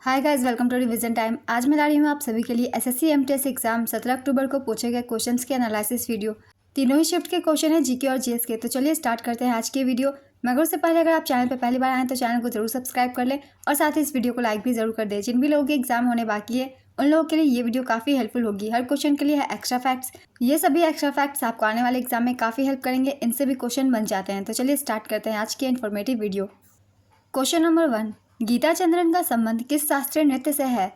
Hi guys, welcome to revision time. आज मैं ला रही हूँ आप सभी के लिए एसएससी एमटीएस एग्जाम 17 अक्टूबर को पूछे गए क्वेश्चंस के एनालिसिस वीडियो। तीनों ही शिफ्ट के क्वेश्चन है, जीके और जीएस के। तो चलिए स्टार्ट करते हैं आज की वीडियो। मगर उससे पहले अगर आप चैनल पर पहली बार आए तो चैनल को जरूर सब्सक्राइब कर लें और साथ ही इस वीडियो को लाइक भी जरूर कर दें। जिन भी लोगों के एग्जाम होने बाकी है उन लोगों के लिए ये वीडियो काफ़ी हेल्पफुल होगी। हर क्वेश्चन के लिए है एक्स्ट्रा फैक्ट्स। ये सभी एक्स्ट्रा फैक्ट्स आपको आने वाले एग्जाम में काफ़ी हेल्प करेंगे। इनसे भी क्वेश्चन बन जाते हैं। तो चलिए स्टार्ट करते हैं आज की informative video. Question number 1, Geeta Chandran का संबंध किस शास्त्रीय नृत्य से है?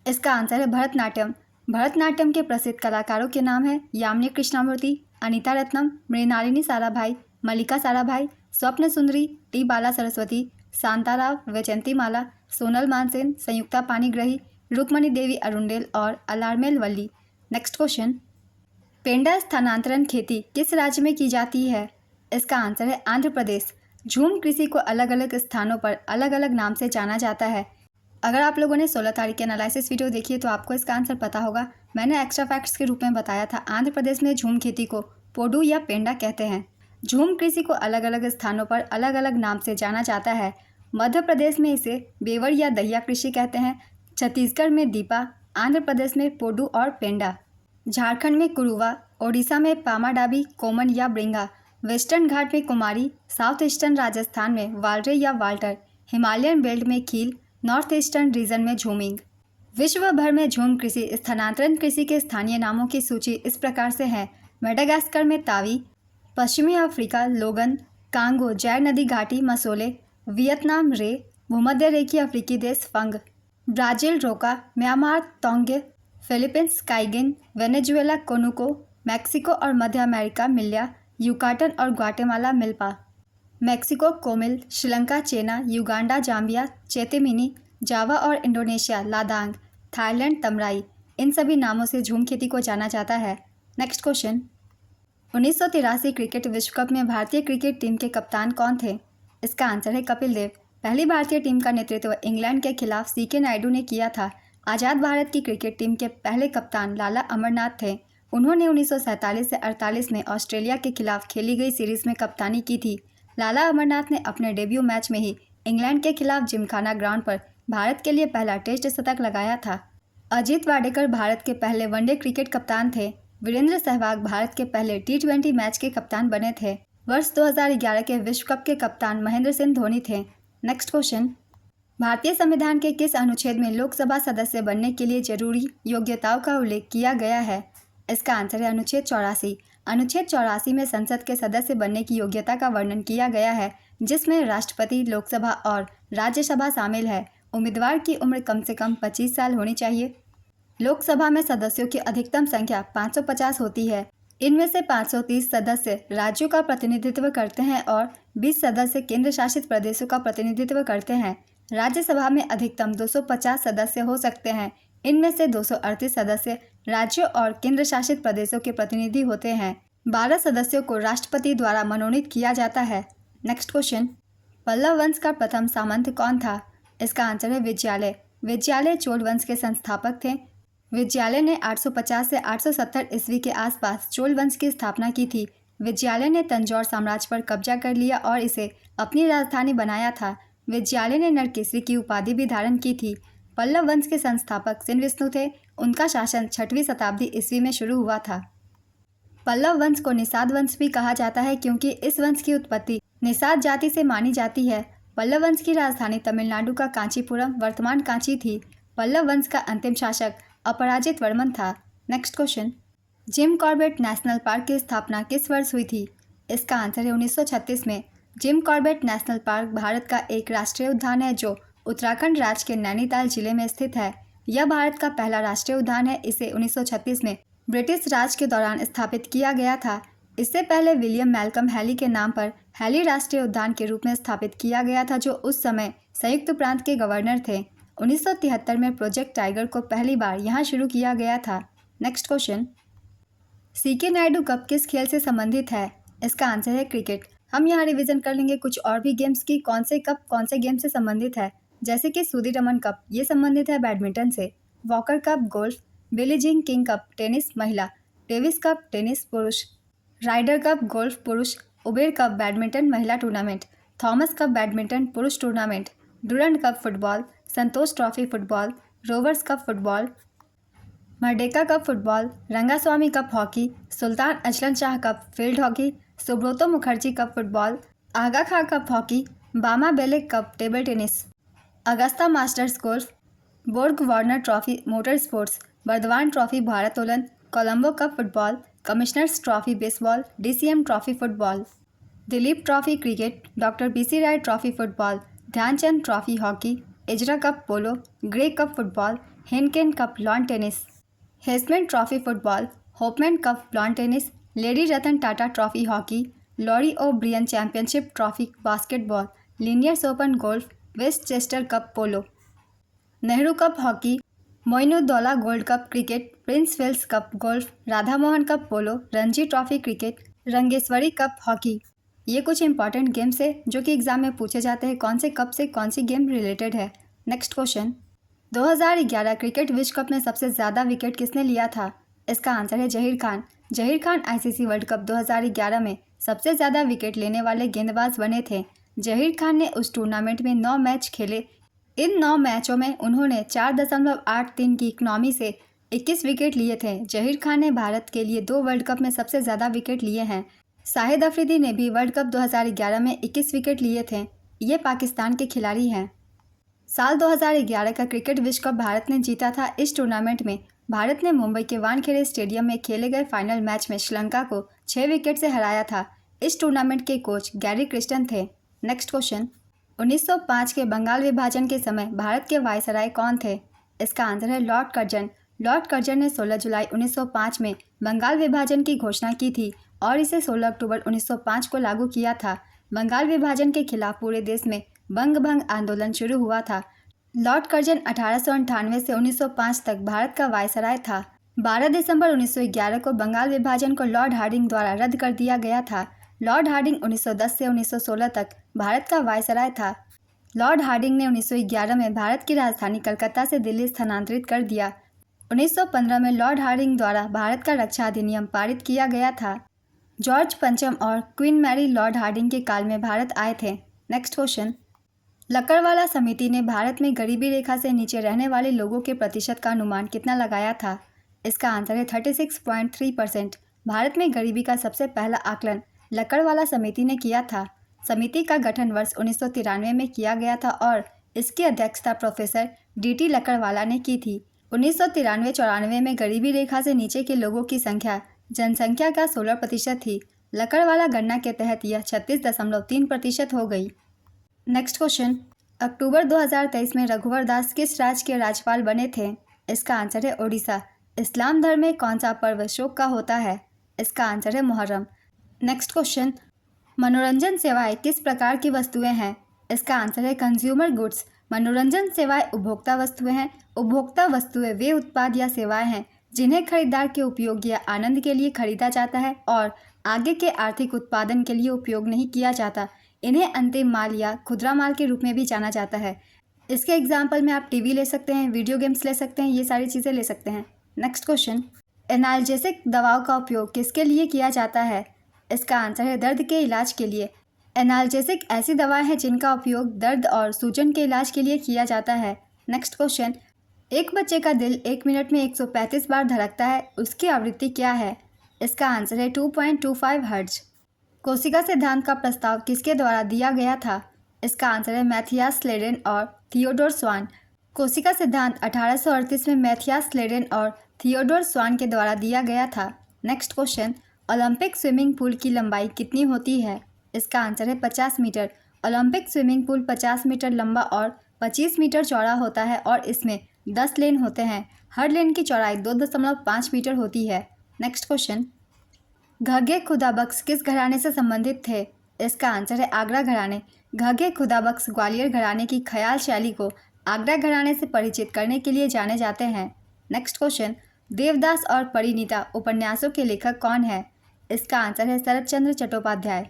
इसका आंसर है भरतनाट्यम। भरतनाट्यम के प्रसिद्ध कलाकारों के नाम है यामिनी कृष्णमूर्ति, अनीता रत्नम, मृणालिनी साराभाई, मल्लिका साराभाई, स्वप्न सुंदरी, टी बाला सरस्वती, शांताराव, वैजयंतीमाला, सोनल मानसेन, संयुक्ता पाणिग्रही, रुक्मणी देवी अरुंडेल और अलारमेल वल्ली। नेक्स्ट क्वेश्चन, पेंडा स्थानांतरण खेती किस राज्य में की जाती है? इसका आंसर है आंध्र प्रदेश। झूम कृषि को अलग अलग स्थानों पर अलग अलग नाम से जाना जाता है। अगर आप लोगों ने 16 तारीख के एनालिसिस वीडियो देखी है तो आपको इसका आंसर पता होगा। मैंने एक्स्ट्रा फैक्ट्स के रूप में बताया था। आंध्र प्रदेश में झूम खेती को पोडू या पेंडा कहते हैं। झूम कृषि को अलग अलग स्थानों पर अलग अलग नाम से जाना जाता है। मध्य प्रदेश में इसे बेवर या दहिया कृषि कहते हैं, छत्तीसगढ़ में दीपा, आंध्र प्रदेश में पोडू और पेंडा, झारखंड में कुरुवा, ओडिशा में पामाडाबी, कोमन या ब्रिंगा, वेस्टर्न घाट में कुमारी, साउथ ईस्टर्न राजस्थान में वालरे या वाल्टर, हिमालयन बेल्ट में खील, नॉर्थ ईस्टर्न रीजन में झूमिंग। विश्व भर में झूम कृषि स्थानांतरण कृषि के स्थानीय नामों की सूची इस प्रकार से है। मेडागास्कर में तावी, पश्चिमी अफ्रीका लोगन, कांगो जैर नदी घाटी मसोले, वियतनाम रे, भूमध्य रेखीय अफ्रीकी देश फंग, ब्राज़ील रोका, म्यांमार तोंगे, Philippines caingin, Venezuela conuco, Mexico और मध्य अमेरिका मिल्या, युकाटन और Guatemala milpa, Mexico coamil, Sri Lanka chena, Uganda Zambia chitemene, Java और इंडोनेशिया लादांग, थाईलैंड तमराई। इन सभी नामों से झूम खेती को जाना जाता है। नेक्स्ट क्वेश्चन, 1983 क्रिकेट विश्व कप में भारतीय क्रिकेट टीम के कप्तान कौन थे? इसका आंसर है कपिल देव। पहली भारतीय टीम का नेतृत्व इंग्लैंड के खिलाफ सीके नायडू ने किया था। आज़ाद भारत की क्रिकेट टीम के पहले कप्तान लाला अमरनाथ थे। उन्होंने 1947 से 48 में ऑस्ट्रेलिया के खिलाफ खेली गई सीरीज में कप्तानी की थी। लाला अमरनाथ ने अपने डेब्यू मैच में ही इंग्लैंड के खिलाफ जिमखाना ग्राउंड पर भारत के लिए पहला टेस्ट शतक लगाया था। अजीत वाडेकर भारत के पहले वनडे क्रिकेट कप्तान थे। वीरेंद्र सहवाग भारत के पहले टी20 मैच के कप्तान बने थे। वर्ष 2011 के विश्व कप के कप्तान महेंद्र सिंह धोनी थे। नेक्स्ट क्वेश्चन, भारतीय संविधान के किस अनुच्छेद में लोकसभा सदस्य बनने के लिए जरूरी योग्यताओं का उल्लेख किया गया है? इसका आंसर है अनुच्छेद 84। अनुच्छेद 84 में संसद के सदस्य बनने की योग्यता का वर्णन किया गया है, जिसमें राष्ट्रपति, लोकसभा और राज्यसभा शामिल है। उम्मीदवार की उम्र कम से कम 25 साल होनी चाहिए। लोकसभा में सदस्यों की अधिकतम संख्या 550 होती है। इनमें से 530 सदस्य राज्यों का प्रतिनिधित्व करते हैं और 20 सदस्य केंद्र शासित प्रदेशों का प्रतिनिधित्व करते हैं। राज्यसभा में अधिकतम 250 सदस्य हो सकते हैं। इनमें से 238 सदस्य राज्यों और केंद्र शासित प्रदेशों के प्रतिनिधि होते हैं। 12 सदस्यों को राष्ट्रपति द्वारा मनोनीत किया जाता है। नेक्स्ट क्वेश्चन, पल्लव वंश का प्रथम सामंत कौन था? इसका आंसर है विजयालय। विजयालय चोल वंश के संस्थापक थे। विजयालय ने 850 से 870 ईस्वी के आसपास चोल वंश की स्थापना की थी। विजयालय ने तंजौर साम्राज्य पर कब्जा कर लिया और इसे अपनी राजधानी बनाया था। विजयालय ने नरकेसरी की उपाधि भी धारण की थी। पल्लव वंश के संस्थापक सिन विष्णु थे। उनका शासन 6वीं शताब्दी ईस्वी में शुरू हुआ था। पल्लव वंश को निषाद वंश भी कहा जाता है क्योंकि इस वंश की उत्पत्ति निषाद जाति से मानी जाती है। पल्लव वंश की राजधानी तमिलनाडु का कांचीपुरम वर्तमान कांची थी। पल्लव वंश का अंतिम शासक अपराजित वर्मन था। Next question, Jim Corbett national park की स्थापना किस वर्ष हुई थी? इसका आंसर है 1936 में। Jim Corbett national park Bharat का एक राष्ट्रीय उद्यान है जो उत्तराखंड राज्य के नैनीताल जिले में स्थित है। यह भारत का पहला राष्ट्रीय उद्यान है। इसे 1936 में ब्रिटिश राज के दौरान स्थापित किया गया था। इससे पहले विलियम मैल्कम हैली के नाम पर हैली राष्ट्रीय उद्यान के रूप में स्थापित किया गया था, जो उस समय संयुक्त प्रांत के गवर्नर थे। 1973 में प्रोजेक्ट टाइगर को पहली बार यहाँ शुरू किया गया था। Next question, C K Naidu cup किस खेल से संबंधित है? इसका आंसर है क्रिकेट। हम यहाँ रिवीजन कर लेंगे कुछ और भी गेम्स की कौन से कप कौन से गेम से संबंधित है, जैसे कि सुधीरमन कप ये संबंधित है बैडमिंटन से, Walker cup golf, Billie Jean King cup tennis महिला, डेविस कप टेनिस पुरुष, राइडर कप गोल्फ पुरुष, उबेर कप बैडमिंटन महिला टूर्नामेंट, थॉमस कप बैडमिंटन पुरुष tournament, Durand cup football, Santosh trophy football, Rovers cup football, Merdeka cup football, Rangaswamy cup hockey, Sultan Azlan Shah cup field hockey, Subroto Mukherjee cup football, Aga Khan cup hockey, बामा बेलेक cup table tennis, Augusta Masters golf, Borg Warner trophy motor sports, Burdwan trophy भारोत्तोलन, Colombo cup football, commissioners trophy baseball, DCM trophy football, Dilip trophy cricket, doctor BC Roy trophy football, Dhyanchand trophy hockey, Ezra cup polo, Grey cup football, Heineken cup lawn tennis, हेस्टमैन trophy football, Hopman cup lawn tennis, lady Ratan Tata trophy hockey, Laurie O'Brien championship trophy basketball, लीनियर्स open golf, Westchester cup polo, Nehru cup hockey, Moinuddaula gold cup cricket, prince Wales cup golf, Radha Mohan cup polo, Ranji trophy cricket, Rangeshwari cup hockey. ये कुछ important games है जो कि exam में पूछे जाते हैं, कौन से कप से कौन सी गेम रिलेटेड है। नेक्स्ट क्वेश्चन, 2011 क्रिकेट विश्व कप में सबसे ज़्यादा विकेट किसने लिया था? इसका आंसर है Zaheer Khan. Zaheer Khan ICC world cup 2011 में सबसे ज़्यादा विकेट लेने वाले गेंदबाज बने थे। जहीर खान ने उस टूर्नामेंट में 9 मैच खेले। इन 9 मैचों में उन्होंने 4.83 की इकनॉमी से 21 विकेट लिए थे। जहीर खान ने भारत के लिए 2 वर्ल्ड कप में सबसे ज़्यादा विकेट लिए हैं। शाहिद अफरीदी ने भी वर्ल्ड कप 2011 में 21 विकेट लिए थे। ये पाकिस्तान के खिलाड़ी हैं। साल 2011 का क्रिकेट विश्व कप भारत ने जीता था। इस टूर्नामेंट में भारत ने मुंबई के वानखेड़े स्टेडियम में खेले गए फाइनल मैच में श्रीलंका को 6 विकेट से हराया था। इस टूर्नामेंट के कोच गैरी क्रिस्टन थे। नेक्स्ट क्वेश्चन, 1905 के बंगाल विभाजन के समय भारत के वायसराय कौन थे? इसका आंसर है लॉर्ड कर्जन। लॉर्ड कर्जन ने 16 जुलाई 1905 में बंगाल विभाजन की घोषणा की थी और इसे 16 अक्टूबर 1905 को लागू किया था। बंगाल विभाजन के खिलाफ पूरे देश में बंग भंग आंदोलन शुरू हुआ था। लॉर्ड कर्जन 1898 से 1905 तक भारत का वायसराय था। 12 दिसंबर 1911 को बंगाल विभाजन को लॉर्ड हार्डिंग द्वारा रद्द कर दिया गया था। लॉर्ड हार्डिंग 1910 से 1916 तक भारत का वायसराय था। लॉर्ड हार्डिंग ने 1911 में भारत की राजधानी कलकत्ता से दिल्ली स्थानांतरित कर दिया। 1915 में लॉर्ड हार्डिंग द्वारा भारत का रक्षा अधिनियम पारित किया गया था। जॉर्ज पंचम और क्वीन मैरी लॉर्ड हार्डिंग के काल में भारत आए थे। नेक्स्ट क्वेश्चन, लकड़वाला समिति ने भारत में गरीबी रेखा से नीचे रहने वाले लोगों के प्रतिशत का अनुमान कितना लगाया था? इसका आंसर है 36.3%। भारत में गरीबी का सबसे पहला आकलन लकड़वाला समिति ने किया था। समिति का गठन वर्ष 1993 में किया गया था और इसकी अध्यक्षता प्रोफेसर DT लकड़वाला ने की थी। 1993-94 में गरीबी रेखा से नीचे के लोगों की संख्या जनसंख्या का 16% थी। लकड़वाला गणना के तहत यह 36.3% हो गई। नेक्स्ट क्वेश्चन, अक्टूबर 2023 में रघुवर दास किस राज्य के राज्यपाल बने थे? इसका आंसर है ओडिशा। इस्लाम धर्म में कौन सा पर्व शोक का होता है? इसका आंसर है मुहर्रम। नेक्स्ट क्वेश्चन, मनोरंजन सेवाएं किस प्रकार की वस्तुएं हैं? इसका आंसर है कंज्यूमर गुड्स। मनोरंजन सेवाएं उपभोक्ता वस्तुएं हैं। उपभोक्ता वस्तुएं वे उत्पाद या सेवाएं हैं जिन्हें खरीदार के उपयोग या आनंद के लिए खरीदा जाता है और आगे के आर्थिक उत्पादन के लिए उपयोग नहीं किया जाता। इन्हें अंतिम माल या खुदरा माल के रूप में भी जाना जाता है। इसके एग्जाम्पल में आप टीवी ले सकते हैं, वीडियो गेम्स ले सकते हैं, ये सारी चीज़ें ले सकते हैं। नेक्स्ट क्वेश्चन, एनाल्जेसिक दवाओं का उपयोग किसके लिए किया जाता है? इसका आंसर है दर्द के इलाज के लिए। एनाल्जेसिक ऐसी दवाएं हैं जिनका उपयोग दर्द और सूजन के इलाज के लिए किया जाता है। नेक्स्ट क्वेश्चन, एक बच्चे का दिल 1 मिनट में 135 बार धड़कता है, उसकी आवृत्ति क्या है? इसका आंसर है 2.25 हर्ट्ज। कोशिका सिद्धांत का प्रस्ताव किसके द्वारा दिया गया था? इसका आंसर है मैथियास स्लेडेन और थियोडोर स्वान। कोशिका सिद्धांत 1838 में मैथियास स्लेडेन और थियोडोर स्वान के द्वारा दिया गया था। Next question, Olympic swimming pool की लंबाई कितनी होती है? इसका आंसर है 50 meter. Olympic swimming pool 50 meter लंबा और 25 मीटर चौड़ा होता है और इसमें 10 लेन होते हैं। हर लेन की चौड़ाई 2.5 मीटर होती है। नेक्स्ट क्वेश्चन, घगे खुदाबख्श किस घराने से संबंधित थे? इसका आंसर है आगरा घराने। घगे खुदाबख्श ग्वालियर घराने की ख्याल शैली को आगरा घराने से परिचित करने के लिए जाने जाते हैं। नेक्स्ट क्वेश्चन, देवदास और परिणीता उपन्यासों के लेखक कौन है? इसका आंसर है शरत Chandra Chattopadhyay.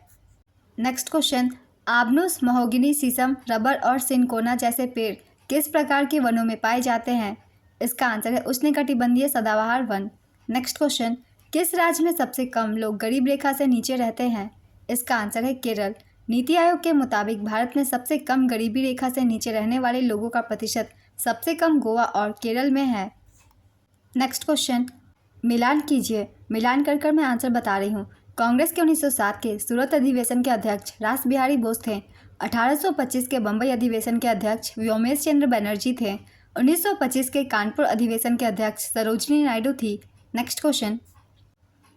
Next question, आबनूस, mahogany, शीशम, रबर और सिनकोना जैसे पेड़ किस प्रकार के वनों में पाए जाते हैं? इसका आंसर है उष्णकटिबंधीय सदाबहार वन। नेक्स्ट क्वेश्चन, किस राज्य में सबसे कम लोग गरीब रेखा से नीचे रहते हैं? इसका आंसर है केरल। नीति आयोग के मुताबिक भारत में सबसे कम गरीबी रेखा से नीचे रहने वाले लोगों का प्रतिशत सबसे कम गोवा और केरल में है। नेक्स्ट क्वेश्चन, मिलान कीजिए। मिलान कर मैं आंसर बता रही हूँ। कांग्रेस के 1907 के सूरत अधिवेशन के अध्यक्ष रास बिहारी बोस थे। 1825 के बम्बई अधिवेशन के अध्यक्ष व्योमेश चंद्र बनर्जी थे। 1925 के कानपुर अधिवेशन के अध्यक्ष सरोजनी नायडू थी। नेक्स्ट क्वेश्चन,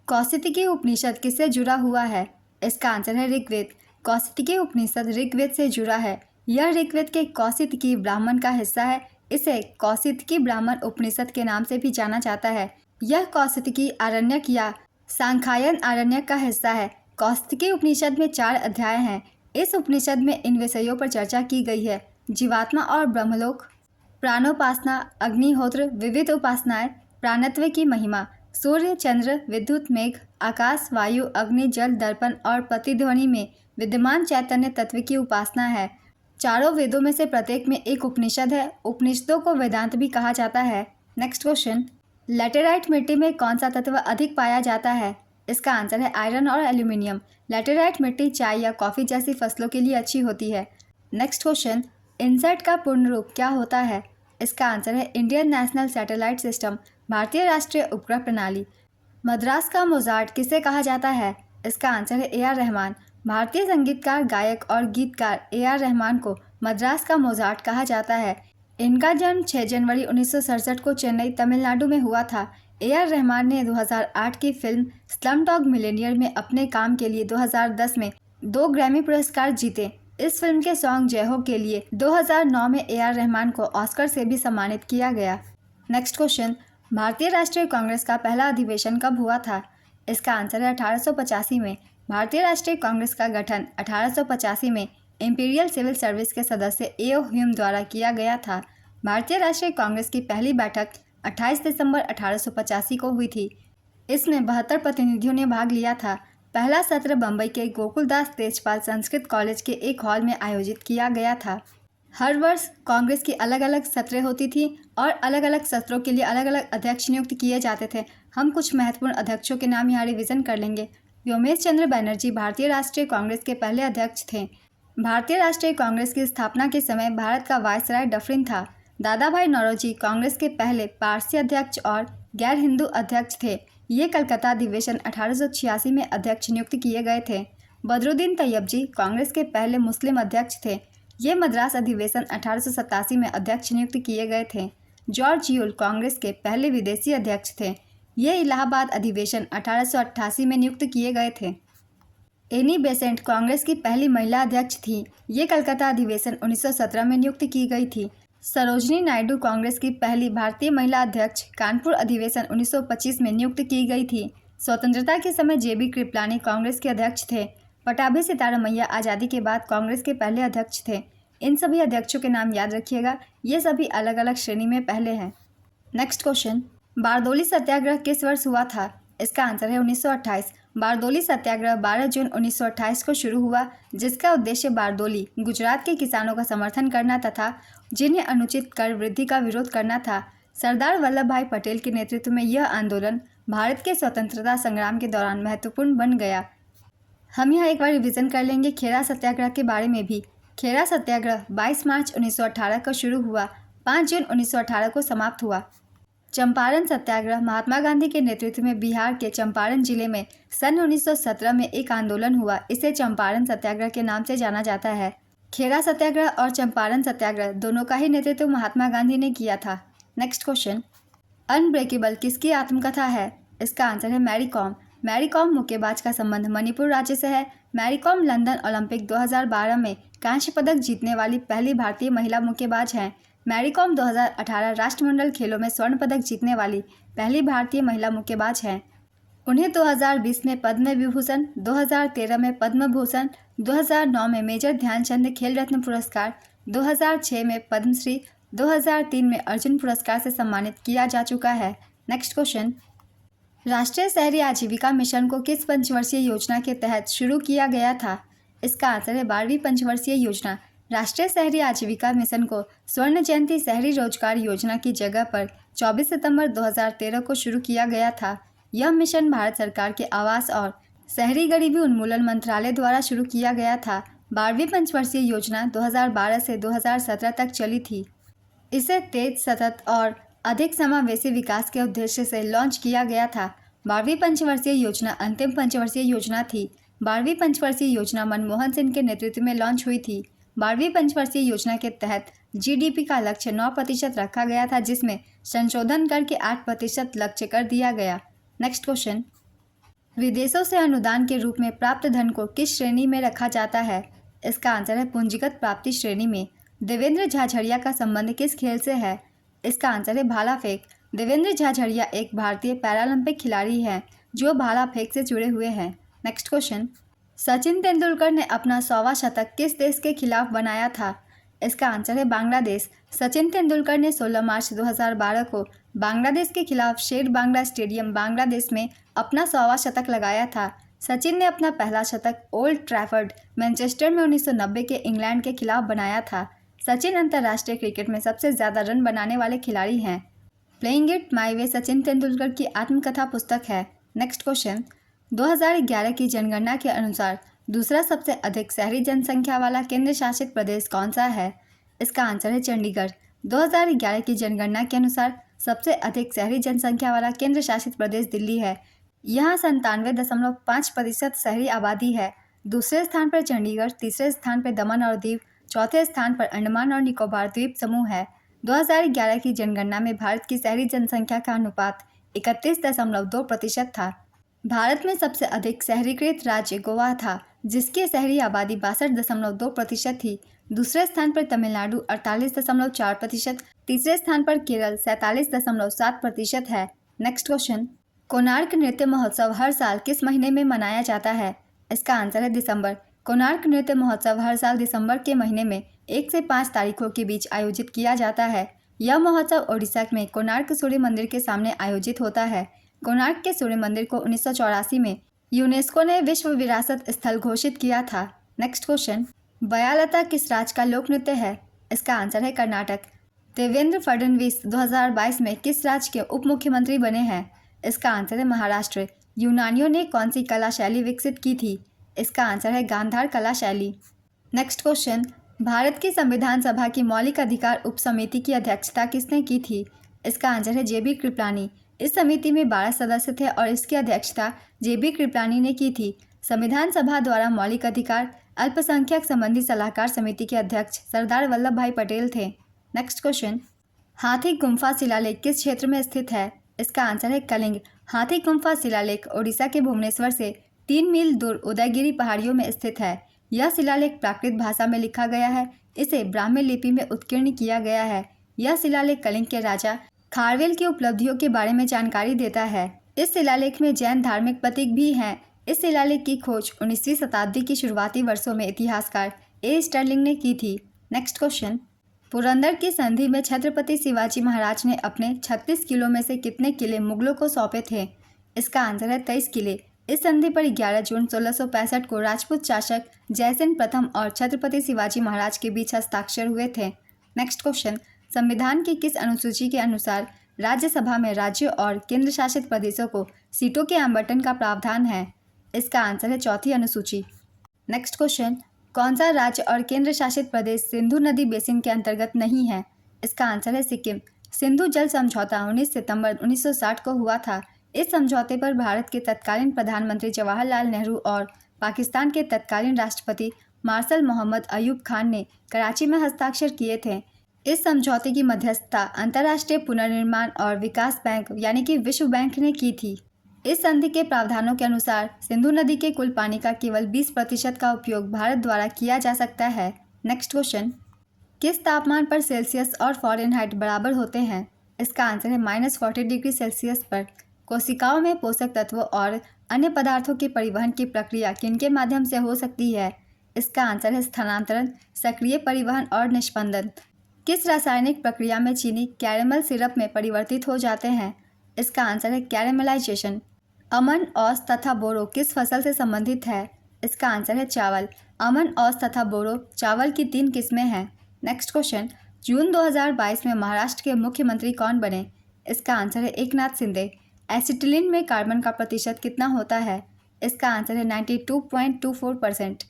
कौशिकी उपनिषद किससे जुड़ा हुआ है? इसका आंसर है ऋग्वेद। कौशिकी उपनिषद ऋग्वेद से जुड़ा है। यह ऋग्वेद के कौशिकी ब्राह्मण का हिस्सा है। इसे कौशिकी ब्राह्मण उपनिषद के नाम से भी जाना जाता है। यह कौशिकी आरण्यक या सांख्यायन आरण्यक का हिस्सा है। कौशिकी उपनिषद में 4 अध्याय हैं। इस उपनिषद में इन विषयों पर चर्चा की गई है: जीवात्मा और ब्रह्मलोक, प्राणोपासना, अग्निहोत्र, विविध उपासनाएं, प्राणत्व की महिमा, सूर्य, चंद्र, विद्युत, मेघ, आकाश, वायु, अग्नि, जल, दर्पण और प्रतिध्वनि में विद्यमान चैतन्य तत्व की उपासना है। चारों वेदों में से प्रत्येक में एक उपनिषद है। उपनिषदों को वेदांत भी कहा जाता है। नेक्स्ट क्वेश्चन, लैटेराइट मिट्टी में कौन सा तत्व अधिक पाया जाता है? इसका आंसर है आयरन और एल्यूमिनियम। लैटेराइट मिट्टी चाय या कॉफ़ी जैसी फसलों के लिए अच्छी होती है। नेक्स्ट क्वेश्चन, इनसैट का पूर्ण रूप क्या होता है? इसका आंसर है इंडियन नेशनल सैटेलाइट सिस्टम, भारतीय राष्ट्रीय उपग्रह प्रणाली। मद्रास का मोजार्ट किसे कहा जाता है? इसका आंसर है AR रहमान। भारतीय संगीतकार, गायक और गीतकार AR रहमान को मद्रास का मोजार्ट कहा जाता है। इनका जन्म 6 जनवरी 1967 को चेन्नई, तमिलनाडु में हुआ था। AR रहमान ने 2008 की फिल्म स्लमडॉग मिलियनेयर में अपने काम के लिए 2010 में 2 ग्रैमी पुरस्कार जीते। इस फिल्म के सॉन्ग जय हो के लिए 2009 में AR रहमान को ऑस्कर से भी सम्मानित किया गया। नेक्स्ट क्वेश्चन, भारतीय राष्ट्रीय कांग्रेस का पहला अधिवेशन कब हुआ था? इसका आंसर है 1885 में। भारतीय राष्ट्रीय कांग्रेस का गठन 1885 में इंपीरियल सिविल सर्विस के सदस्य A.O. ह्यूम द्वारा किया गया था। भारतीय राष्ट्रीय कांग्रेस की पहली बैठक 28 दिसंबर 1885 को हुई थी। इसमें 72 प्रतिनिधियों ने भाग लिया था। पहला सत्र बम्बई के गोकुलदास तेजपाल संस्कृत कॉलेज के एक हॉल में आयोजित किया गया था। हर वर्ष कांग्रेस की अलग अलग सत्रें होती थी और अलग अलग सत्रों के लिए अलग अलग अध्यक्ष नियुक्त किए जाते थे। हम कुछ महत्वपूर्ण अध्यक्षों के नाम यहाँ रिवीजन कर लेंगे। व्योमेश चंद्र बनर्जी भारतीय राष्ट्रीय कांग्रेस के पहले अध्यक्ष थे। भारतीय राष्ट्रीय कांग्रेस की स्थापना के समय भारत का वायसराय डफरिन था। दादा भाई नौरोजी कांग्रेस के पहले पारसी अध्यक्ष और गैर हिंदू अध्यक्ष थे। ये कलकत्ता अधिवेशन 1886 में अध्यक्ष नियुक्त किए गए थे। बदरुद्दीन तैयबजी कांग्रेस के पहले मुस्लिम अध्यक्ष थे। ये मद्रास अधिवेशन 1887 में अध्यक्ष नियुक्त किए गए थे। जॉर्ज यूल कांग्रेस के पहले विदेशी अध्यक्ष थे। ये इलाहाबाद अधिवेशन 1888 में नियुक्त किए गए थे। एनी बेसेंट कांग्रेस की पहली महिला अध्यक्ष थी। ये कलकत्ता अधिवेशन 1917 में नियुक्त की गई थी। सरोजनी नायडू कांग्रेस की पहली भारतीय महिला अध्यक्ष कानपुर अधिवेशन 1925 में नियुक्त की गई थी। स्वतंत्रता के समय JB कृपलानी कांग्रेस के अध्यक्ष थे। पटाभी सीतारमैया आज़ादी के बाद कांग्रेस के पहले अध्यक्ष थे। इन सभी अध्यक्षों के नाम याद रखिएगा, ये सभी अलग अलग श्रेणी में पहले हैं। नेक्स्ट क्वेश्चन, बारदोली सत्याग्रह किस वर्ष हुआ था? इसका आंसर है 1928। बारदोली सत्याग्रह 12 जून 1928 को शुरू हुआ, जिसका उद्देश्य बारदोली गुजरात के किसानों का समर्थन करना तथा जिन्हें अनुचित कर वृद्धि का विरोध करना था। सरदार वल्लभ भाई पटेल के नेतृत्व में यह आंदोलन भारत के स्वतंत्रता संग्राम के दौरान महत्वपूर्ण बन गया। हम यहाँ एक बार रिवीजन कर लेंगे खेड़ा सत्याग्रह के बारे में भी। खेड़ा सत्याग्रह 22 मार्च 1918 को शुरू हुआ, 5 जून 1918 को समाप्त हुआ। चंपारण सत्याग्रह महात्मा गांधी के नेतृत्व में बिहार के चंपारण जिले में सन 1917 में एक आंदोलन हुआ। इसे चंपारण सत्याग्रह के नाम से जाना जाता है। खेड़ा सत्याग्रह और चंपारण सत्याग्रह दोनों का ही नेतृत्व महात्मा गांधी ने किया था। नेक्स्ट क्वेश्चन, अनब्रेकेबल किसकी आत्मकथा है? इसका आंसर है मैरी कॉम। मैरी कॉम मुक्केबाज का संबंध मणिपुर राज्य से है। मैरी कॉम लंदन ओलंपिक 2012 में कांस्य पदक जीतने वाली पहली भारतीय महिला मुक्केबाज हैं। मैरी कॉम 2018 राष्ट्रमंडल खेलों में स्वर्ण पदक जीतने वाली पहली भारतीय महिला मुक्केबाज हैं। उन्हें 2020 में पद्म विभूषण, 2013 में पद्म भूषण, 2009 में मेजर ध्यानचंद खेल रत्न पुरस्कार, 2006 में पद्मश्री, 2003 में अर्जुन पुरस्कार से सम्मानित किया जा चुका है। नेक्स्ट क्वेश्चन, राष्ट्रीय शहरी आजीविका मिशन को किस पंचवर्षीय योजना के तहत शुरू किया गया था? इसका आंसर है 12वीं पंचवर्षीय योजना। राष्ट्रीय शहरी आजीविका मिशन को स्वर्ण जयंती शहरी रोजगार योजना की जगह पर 24 सितंबर 2013 को शुरू किया गया था। यह मिशन भारत सरकार के आवास और शहरी गरीबी उन्मूलन मंत्रालय द्वारा शुरू किया गया था। 12वीं पंचवर्षीय योजना 2012 से 2017 तक चली थी। इसे तेज, सतत और अधिक समावेशी विकास के उद्देश्य से लॉन्च किया गया था। 12वीं पंचवर्षीय योजना अंतिम पंचवर्षीय योजना थी। 12वीं पंचवर्षीय योजना मनमोहन सिंह के नेतृत्व में लॉन्च हुई थी। 12वीं पंचवर्षीय योजना के तहत जीडीपी का लक्ष्य 9% रखा गया था, जिसमें संशोधन करके 8% लक्ष्य कर दिया गया। नेक्स्ट क्वेश्चन, विदेशों से अनुदान के रूप में प्राप्त धन को किस श्रेणी में रखा जाता है? इसका आंसर है पूंजीगत प्राप्ति श्रेणी में। देवेंद्र झाझड़िया का संबंध किस खेल से है? इसका आंसर है भाला फेंक। देवेंद्र झाझड़िया एक भारतीय पैरालंपिक खिलाड़ी हैं जो भाला फेंक से जुड़े हुए हैं। नेक्स्ट क्वेश्चन, सचिन तेंदुलकर ने अपना 100वां शतक किस देश के खिलाफ बनाया था? इसका आंसर है बांग्लादेश। सचिन तेंदुलकर ने 16 मार्च 2012 को बांग्लादेश के खिलाफ शेर बांग्ला स्टेडियम बांग्लादेश में अपना 100वां शतक लगाया था। सचिन ने अपना पहला शतक ओल्ड ट्रैफर्ड, मैनचेस्टर में 1990 के इंग्लैंड के खिलाफ बनाया था। सचिन अंतर्राष्ट्रीय क्रिकेट में सबसे ज़्यादा रन बनाने वाले खिलाड़ी हैं। प्लेइंग इट माई वे सचिन तेंदुलकर की आत्मकथा पुस्तक है। नेक्स्ट क्वेश्चन, 2011 की जनगणना के अनुसार दूसरा सबसे अधिक शहरी जनसंख्या वाला केंद्र शासित प्रदेश कौन सा है? इसका आंसर है चंडीगढ़। 2011 की जनगणना के अनुसार सबसे अधिक शहरी जनसंख्या वाला केंद्र शासित प्रदेश दिल्ली है। यहाँ 97.5% शहरी आबादी है। दूसरे स्थान पर चंडीगढ़, तीसरे स्थान पर दमन और दीव, चौथे स्थान पर अंडमान और निकोबार द्वीप समूह है। 2011 की जनगणना में भारत की शहरी जनसंख्या का अनुपात 31.2% था। भारत में सबसे अधिक शहरीकृत राज्य गोवा था, जिसकी शहरी आबादी 62.2% थी। दूसरे स्थान पर तमिलनाडु 48.4%, तीसरे स्थान पर केरल 47.7% है। नेक्स्ट क्वेश्चन, कोणार्क नृत्य महोत्सव हर साल किस महीने में मनाया जाता है? इसका आंसर है दिसंबर। कोणार्क नृत्य महोत्सव हर साल दिसंबर के महीने में 1 से 5 तारीखों के बीच आयोजित किया जाता है। यह महोत्सव ओडिशा में कोणार्क सूर्य मंदिर के सामने आयोजित होता है। कोणार्क के सूर्य मंदिर को 1984 में यूनेस्को ने विश्व विरासत स्थल घोषित किया था। नेक्स्ट क्वेश्चन, बयालता किस राज्य का लोक नृत्य है? इसका आंसर है कर्नाटक। देवेंद्र फडणवीस 2022 में किस राज्य के उप मुख्यमंत्री बने हैं? इसका आंसर है महाराष्ट्र। यूनानियों ने कौन सी कला शैली विकसित की थी? इसका आंसर है गांधार कला शैली। नेक्स्ट क्वेश्चन, भारत की संविधान सभा की मौलिक अधिकार उप समिति की अध्यक्षता किसने की थी? इसका आंसर है जेबी कृपलानी। इस समिति में 12 सदस्य थे और इसकी अध्यक्षता जेबी कृपलानी ने की थी। संविधान सभा द्वारा मौलिक अधिकार अल्पसंख्यक संबंधी सलाहकार समिति के अध्यक्ष सरदार वल्लभ भाई पटेल थे। नेक्स्ट क्वेश्चन, हाथी गुम्फा शिलालेख किस क्षेत्र में स्थित है? इसका आंसर है कलिंग। हाथी गुम्फा शिलालेख ओडिशा के भुवनेश्वर से 3 मील दूर उदयगिरी पहाड़ियों में स्थित है। यह शिलालेख प्राकृत भाषा में लिखा गया है। इसे ब्राह्मी लिपि में उत्कीर्ण किया गया है। यह शिलालेख कलिंग के राजा खारवेल की उपलब्धियों के बारे में जानकारी देता है। इस शिलालेख में जैन धार्मिक प्रतीक भी हैं। इस शिलालेख की खोज 19वीं शताब्दी की शुरुआती वर्षों में इतिहासकार ए स्टर्लिंग ने की थी। नेक्स्ट क्वेश्चन, पुरंदर की संधि में छत्रपति शिवाजी महाराज ने अपने 36 किलों में से कितने किले मुगलों को सौंपे थे? इसका आंसर है 23 किले। इस संधि पर 11 जून 1665 को राजपूत शासक जयसेन प्रथम और छत्रपति शिवाजी महाराज के बीच हस्ताक्षर हुए थे। नेक्स्ट क्वेश्चन, संविधान की किस अनुसूची के अनुसार राज्यसभा में राज्यों और केंद्र शासित प्रदेशों को सीटों के आवंटन का प्रावधान है? इसका आंसर है चौथी अनुसूची। नेक्स्ट क्वेश्चन, कौन सा राज्य और केंद्र शासित प्रदेश सिंधु नदी बेसिन के अंतर्गत नहीं है? इसका आंसर है सिक्किम। सिंधु जल समझौता 19 सितंबर 1960 को हुआ था। इस समझौते पर भारत के तत्कालीन प्रधानमंत्री जवाहरलाल नेहरू और पाकिस्तान के तत्कालीन राष्ट्रपति मार्शल मोहम्मद अयूब खान ने कराची में हस्ताक्षर किए थे। इस समझौते की मध्यस्थता अंतर्राष्ट्रीय पुनर्निर्माण और विकास बैंक यानी कि विश्व बैंक ने की थी। इस संधि के प्रावधानों के अनुसार सिंधु नदी के कुल पानी का केवल 20% का उपयोग भारत द्वारा किया जा सकता है। नेक्स्ट क्वेश्चन, किस तापमान पर सेल्सियस और फ़ारेनहाइट बराबर होते हैं? इसका आंसर है -40 डिग्री सेल्सियस पर। कोशिकाओं में पोषक तत्वों और अन्य पदार्थों के परिवहन की प्रक्रिया किनके माध्यम से हो सकती है? इसका आंसर है स्थानांतरण, सक्रिय परिवहन और निष्पंदन। किस रासायनिक प्रक्रिया में चीनी कैरेमल सिरप में परिवर्तित हो जाते हैं? इसका आंसर है कैरेमलाइजेशन। अमन, औस तथा बोरो किस फसल से संबंधित है? इसका आंसर है चावल। अमन, औस तथा बोरो चावल की 3 किस्में हैं। नेक्स्ट क्वेश्चन, जून 2022 में महाराष्ट्र के मुख्यमंत्री कौन बने? इसका आंसर है एकनाथ शिंदे। एसिटिलीन में कार्बन का प्रतिशत कितना होता है? इसका आंसर है 92.24%।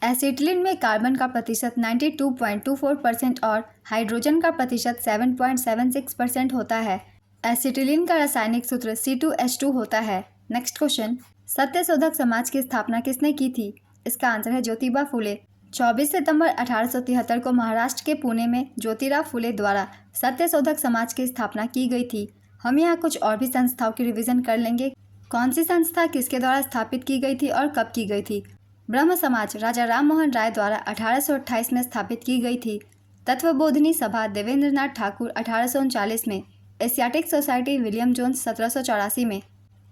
एसिटिलीन में कार्बन का प्रतिशत 92.24% और हाइड्रोजन का प्रतिशत 7.76% होता है। एसिटिलीन का रासायनिक सूत्र C2H2 होता है। नेक्स्ट क्वेश्चन, सत्यशोधक समाज की स्थापना किसने की थी? इसका आंसर है ज्योतिबा फुले। 24 सितंबर 1873 को महाराष्ट्र के पुणे में ज्योतिराव फुले द्वारा सत्यशोधक समाज की स्थापना की गई थी। हम यहाँ कुछ और भी संस्थाओं की रिवीजन कर लेंगे। कौन सी संस्था किसके द्वारा स्थापित की गई थी और कब की गई थी? ब्रह्म समाज राजा राम मोहन राय द्वारा 1828 में स्थापित की गई थी। तत्वबोधिनी सभा देवेंद्रनाथ ठाकुर 1839 में। एशियाटिक सोसाइटी विलियम जोन्स 1784 में।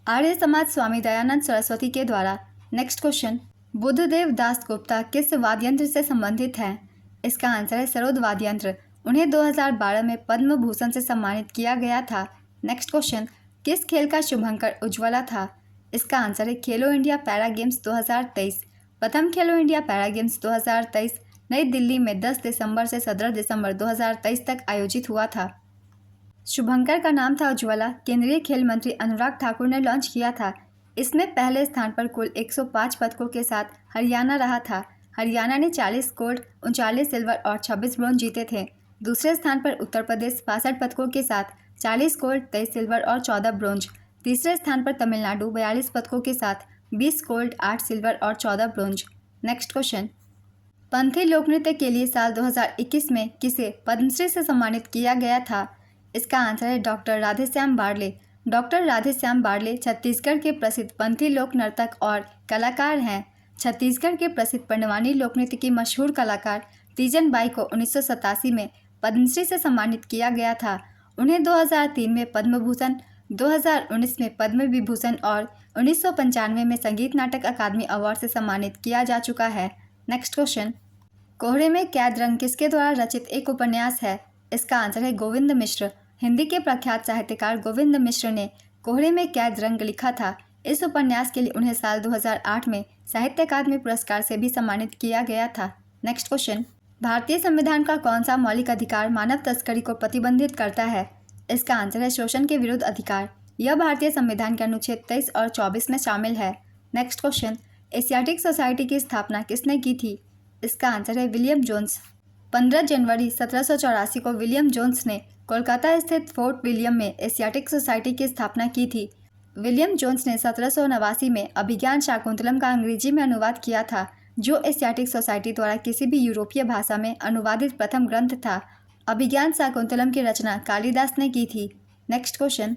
आर्य समाज स्वामी दयानंद सरस्वती के द्वारा। नेक्स्ट क्वेश्चन, बुद्धदेव दास गुप्ता किस वाद्ययंत्र से संबंधित हैं? इसका आंसर है सरोद वाद्ययंत्र। उन्हें 2012 में पद्म भूषण से सम्मानित किया गया था। नेक्स्ट क्वेश्चन, किस खेल का शुभंकर उज्ज्वला था? इसका आंसर है खेलो इंडिया पैरा गेम्स 2023। प्रथम खेलो इंडिया पैरा गेम्स 2023 नई दिल्ली में 10 दिसंबर से 17 दिसंबर 2023 तक आयोजित हुआ था। शुभंकर का नाम था उज्ज्वला। केंद्रीय खेल मंत्री अनुराग ठाकुर ने लॉन्च किया था। इसमें पहले स्थान पर कुल 105 पदकों के साथ हरियाणा रहा था। हरियाणा ने 40 गोल्ड, 39 सिल्वर और 26 ब्रॉन्ज जीते थे। दूसरे स्थान पर उत्तर प्रदेश 62 पदकों के साथ 40 गोल्ड, 23 सिल्वर और 14 ब्रॉन्ज। तीसरे स्थान पर तमिलनाडु 42 पदकों के साथ 20 गोल्ड, 8 सिल्वर और 14 ब्रॉन्ज। नेक्स्ट क्वेश्चन, पंथी लोकनृत्य के लिए साल 2021 में किसे पद्मश्री से सम्मानित किया गया था? इसका आंसर है डॉक्टर राधेश्याम बारले। डॉक्टर राधेश्याम बारले छत्तीसगढ़ के प्रसिद्ध पंथी लोक नर्तक और कलाकार हैं। छत्तीसगढ़ के प्रसिद्ध पंडवानी लोकनृत्य की मशहूर कलाकार तीजन बाई को 1987 में पद्मश्री से सम्मानित किया गया था। उन्हें 2003 में पद्म भूषण, 2019 में पद्म विभूषण और 1995 में संगीत नाटक अकादमी अवार्ड से सम्मानित किया जा चुका है। नेक्स्ट क्वेश्चन, कोहरे में कैद रंग किसके द्वारा रचित एक उपन्यास है? इसका आंसर है गोविंद मिश्र। हिंदी के प्रख्यात साहित्यकार गोविंद मिश्र ने कोहरे में कैद रंग लिखा था। इस उपन्यास के लिए उन्हें साल 2008 में साहित्य अकादमी पुरस्कार से भी सम्मानित किया गया था। नेक्स्ट क्वेश्चन, भारतीय संविधान का कौन सा मौलिक अधिकार मानव तस्करी को प्रतिबंधित करता है? इसका आंसर है शोषण के विरुद्ध अधिकार। यह भारतीय संविधान के अनुच्छेद 23 और 24 में शामिल है। नेक्स्ट क्वेश्चन, एशियाटिक सोसाइटी की स्थापना किसने की थी? इसका आंसर है विलियम जोन्स। 15 जनवरी 1784 को विलियम जोन्स ने कोलकाता स्थित फोर्ट विलियम में एशियाटिक सोसाइटी की स्थापना की थी। विलियम जोन्स ने 1789 में अभिज्ञान शाकुंतलम का अंग्रेजी में अनुवाद किया था, जो एशियाटिक सोसाइटी द्वारा किसी भी यूरोपीय भाषा में अनुवादित प्रथम ग्रंथ था। अभिज्ञान शाकुंतलम की रचना कालिदास ने की थी। नेक्स्ट क्वेश्चन,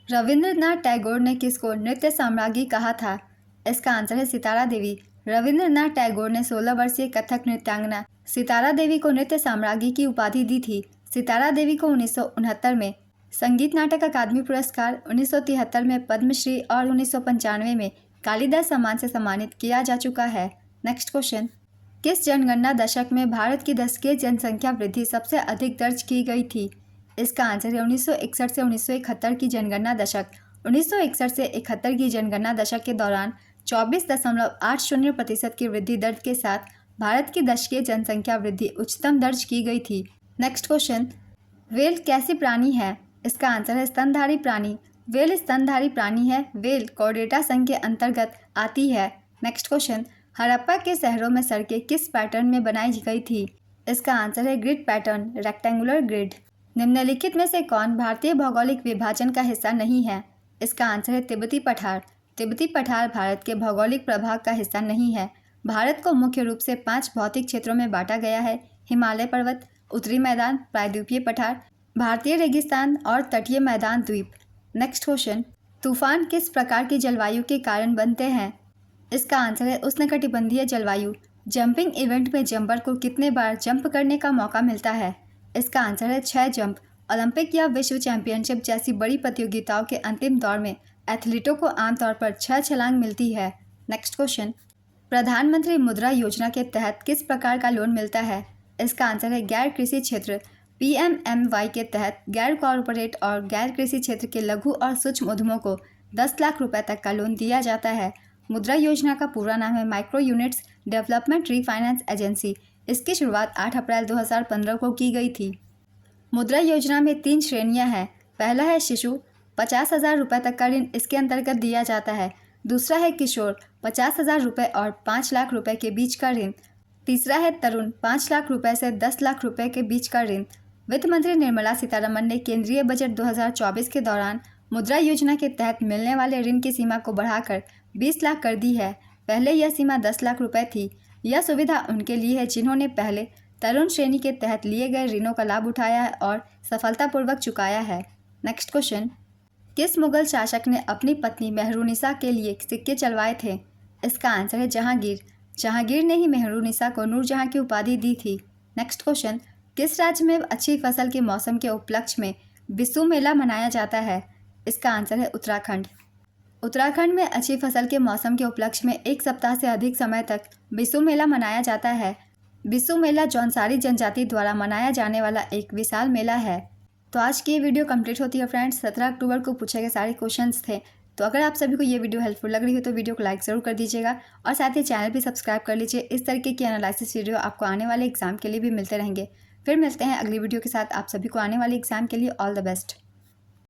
रविंद्रनाथ टैगोर ने किसको नृत्य साम्राज्ञी कहा था? इसका आंसर है सितारा देवी। रविंद्रनाथ टैगोर ने 16 वर्षीय कथक नृत्यांगना सितारा देवी को नृत्य साम्राज्ञी की उपाधि दी थी। सितारा देवी को 1969 में संगीत नाटक अकादमी पुरस्कार, 1973 में पद्मश्री और 1995 में कालिदास सम्मान से सम्मानित किया जा चुका है। नेक्स्ट क्वेश्चन, किस जनगणना दशक में भारत की दशकीय जनसंख्या वृद्धि सबसे अधिक दर्ज की गई थी? इसका आंसर है 1961 से 1971 की जनगणना दशक। 1961 से 71 की जनगणना दशक के दौरान 24.80% की वृद्धि दर के साथ भारत की दशकीय जनसंख्या वृद्धि उच्चतम दर्ज की गई थी। नेक्स्ट क्वेश्चन, व्हेल कैसी प्राणी है? इसका आंसर है स्तनधारी प्राणी। व्हेल स्तनधारी प्राणी है। व्हेल कॉर्डेटा संघ के अंतर्गत आती है। नेक्स्ट क्वेश्चन, हड़प्पा के शहरों में सड़कें किस पैटर्न में बनाई गई थी? इसका आंसर है ग्रिड पैटर्न, रेक्टेंगुलर ग्रिड। निम्नलिखित में से कौन भारतीय भौगोलिक विभाजन का हिस्सा नहीं है? इसका आंसर है तिब्बती पठार। तिब्बती पठार भारत के भौगोलिक प्रभाग का हिस्सा नहीं है। भारत को मुख्य रूप से 5 भौतिक क्षेत्रों में बांटा गया है: हिमालय पर्वत, उत्तरी मैदान, प्रायद्वीपीय पठार, भारतीय रेगिस्तान और तटीय मैदान द्वीप। नेक्स्ट क्वेश्चन, तूफान किस प्रकार की जलवायु के कारण बनते हैं? इसका आंसर है उष्णकटिबंधीय जलवायु। जंपिंग इवेंट में जंपर को कितने बार जंप करने का मौका मिलता है? इसका आंसर है 6 जंप। ओलंपिक या विश्व चैंपियनशिप जैसी बड़ी प्रतियोगिताओं के अंतिम दौर में एथलीटों को आमतौर पर 6 छलांग मिलती है। नेक्स्ट क्वेश्चन, प्रधानमंत्री मुद्रा योजना के तहत किस प्रकार का लोन मिलता है? इसका आंसर है गैर कृषि क्षेत्र। PMMY के तहत गैर कॉरपोरेट और गैर कृषि क्षेत्र के लघु और सूक्ष्म उद्यमों को 10 लाख रुपए तक का लोन दिया जाता है। मुद्रा योजना का पूरा नाम है micro units development refinance agency. इसकी शुरुआत 8 अप्रैल 2015 को की गई थी। मुद्रा योजना में 3 श्रेणियां हैं। पहला है शिशु, 50,000 रुपये तक का ऋण इसके अंतर्गत दिया जाता है। दूसरा है किशोर, 50,000 रुपये और 5 लाख रुपए के बीच का ऋण। तीसरा है तरुण, 5 लाख रुपए से 10 लाख रुपए के बीच का ऋण। वित्त मंत्री निर्मला सीतारमण ने केंद्रीय बजट 2024 के दौरान मुद्रा योजना के तहत मिलने वाले ऋण की सीमा को बढ़ाकर 20 लाख कर दी है। पहले यह सीमा 10 लाख रुपए थी। यह सुविधा उनके लिए है जिन्होंने पहले तरुण श्रेणी के तहत लिए गए ऋणों का लाभ उठाया है और सफलतापूर्वक चुकाया है। नेक्स्ट क्वेश्चन, किस मुगल शासक ने अपनी पत्नी मेहरुनिसा के लिए सिक्के चलवाए थे? इसका आंसर है जहांगीर। जहांगीर ने ही मेहरुनिसा को नूरजहां की उपाधि दी थी। नेक्स्ट क्वेश्चन, किस राज्य में अच्छी फसल के मौसम के उपलक्ष्य में बिसु मेला मनाया जाता है? इसका आंसर है उत्तराखंड। उत्तराखंड में अच्छी फसल के मौसम के उपलक्ष्य में 1 सप्ताह से अधिक समय तक बिसु मेला मनाया जाता है। बिसु मेला जौनसारी जनजाति द्वारा मनाया जाने वाला एक विशाल मेला है। तो आज की ये वीडियो कंप्लीट होती है फ्रेंड्स। 17 अक्टूबर को पूछे गए सारे क्वेश्चंस थे। तो अगर आप सभी को ये वीडियो हेल्पफुल लग रही हो तो वीडियो को लाइक ज़रूर कर दीजिएगा और साथ ही चैनल भी सब्सक्राइब कर लीजिए। इस तरीके की एनालिसिस वीडियो आपको आने वाले एग्जाम के लिए भी मिलते रहेंगे। फिर मिलते हैं अगली वीडियो के साथ। आप सभी को आने वाले एग्जाम के लिए ऑल द बेस्ट।